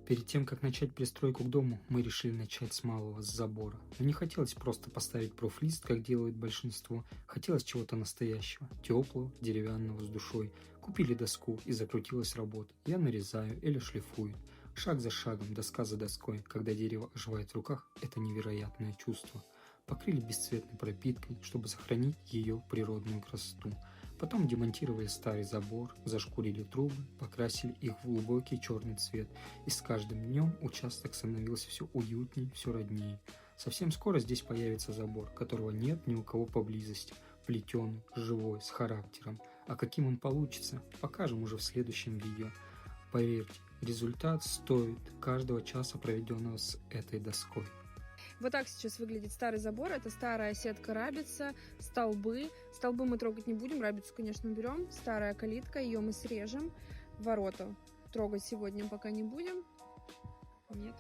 Перед тем, как начать пристройку к дому, мы решили начать с малого, с забора. Но не хотелось просто поставить профлист, как делает большинство. Хотелось чего-то настоящего, теплого, деревянного, с душой. Купили доску, и закрутилась работа. Я нарезаю или шлифую. Шаг за шагом, доска за доской. Когда дерево оживает в руках, это невероятное чувство. Покрыли бесцветной пропиткой, чтобы сохранить ее природную красоту. Потом демонтировали старый забор, зашкурили трубы, покрасили их в глубокий черный цвет, и с каждым днем участок становился все уютнее, все роднее. Совсем скоро здесь появится забор, которого нет ни у кого поблизости, плетеный, живой, с характером. А каким он получится, покажем уже в следующем видео. Поверьте, результат стоит каждого часа, проведенного с этой доской. Вот так сейчас выглядит старый забор. Это старая сетка рабица, столбы. Столбы мы трогать не будем, рабицу, конечно, уберем. Старая калитка, ее мы срежем. Ворота трогать сегодня пока не будем. Нет.